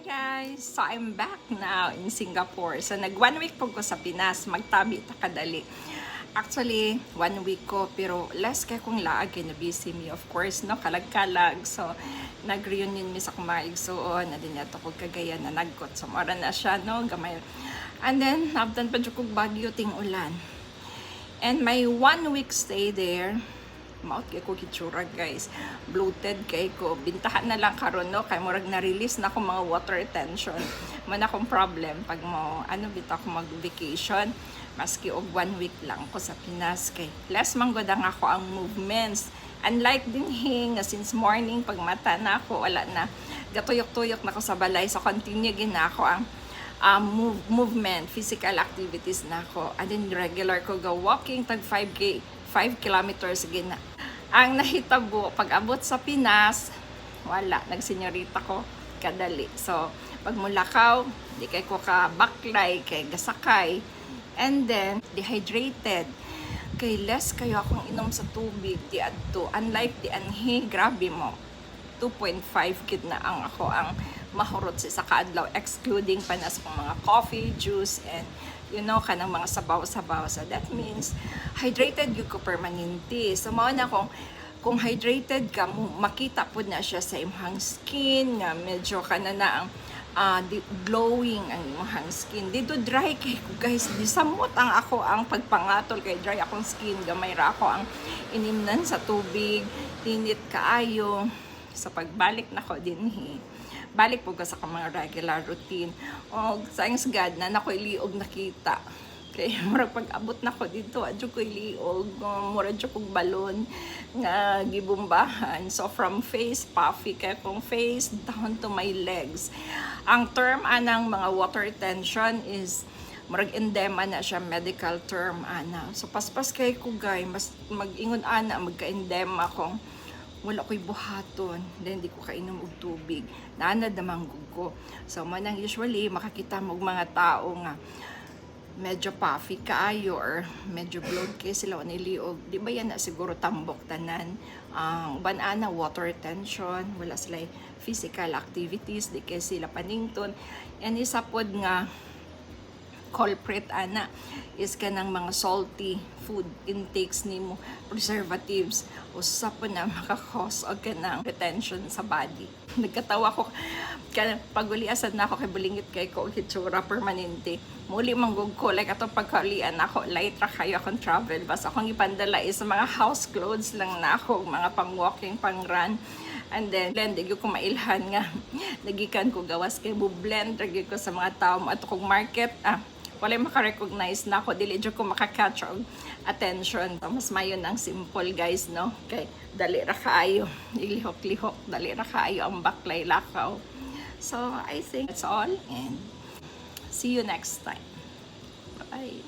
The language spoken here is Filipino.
guys! So I'm back now in Singapore. So nag 1 week po ko sa Pinas, magtabi ta kadali. Actually, 1 week ko, pero less kay kung laag kay na busy me, of course, no, kalag-kalag. So nag-reunion mi sa kumaigsoon, na din ato ko Cagayan na nagkot. So mara na siya, no, gamay. And then nabdan pa jud kog Baguio ting ulan. And my 1 week stay there, maot kay ko kitsura guys, bloated kay ko, bintahan na lang karon, no, kay murag na-release na ako mga water retention. Man akong problem pag mo bitaw ko mag-vacation, maski og 1 week lang ko sa Pinas, kay less manggod ang ako ang movements. Unlike din nga since morning pag mata na ako, wala na, gatuyok-tuyok na ko sa balay, so continue gina ako ang movement, physical activities na ako. And then regular ko go walking tag 5 kilometers gina. Ang nahitabo pag abot sa Pinas, wala, nagsenyorita ko kadali. So pag mulakaw, di kay ko ka baklay, kay gasakay, and then dehydrated, kay less kayo akong inom sa tubig di adto. Unlike di anhi, grabe mo, 2.5 kid na ang ako ang mahurot sa kaadlaw, excluding pa na sa mga coffee, juice, and kanang mga sabaw-sabaw. So that means hydrated yung ko permanente. So mao na kung hydrated ka, makita po na siya sa imong skin nga medyo na ang glowing ang imong skin. Dito dry kay ko guys, di samot ang ako ang pagpangatol kay dry akong skin, gamay ra ako ang inimnan sa tubig, tinit kaayo. Sa pagbalik na ko dinhi, balik po ka sa mga regular routine. O thanks God na nakoy liog nakita. Kaya murag pag-abot na ko dito, adyo ko'y liog, murag adyo kong balon nga gibumbahan. So from face, puffy kaya kong face, down to my legs. Ang term anang mga water retention is murag endema na siya, medical term ana. So paspas kay ko guys, mas mag-ingon ana, magka-endema kong wala ko'y buhaton, then di ko kainom og tubig, naanad naman ko. So manang usually makakita mo mga tao nga medyo puffy kaayo or medyo bloat kay sila niliog, di ba yan na siguro tambok tanan, banana water retention, wala sila physical activities, di kay sila panington. And isa pod nga culprit ana is kanang mga salty food intakes nimo, preservatives, usa po na makakause og kanang retention sa body. Nagkatawa ko kanang paguliasan na ako kay bulingit kay ko hitsura permanente. Muli manggug ko like ato pagkaulian ako, light ra kayo akong travel, basta akong ipandala is mga house clothes lang na ako, mga pang walking, pang run. And then blend gyud ko mailhan nga nagikan ko gawas kay blend ra gyud ko sa mga tao mo ato kong market, wala makarecognize na ako, dili jud ko makakatch og attention. So, mas mayon ang simple guys, no, kay dali ra kaayo ilihok-lihok, dali ra kaayo ang baklay lakaw. So I think that's all, and see you next time. Bye.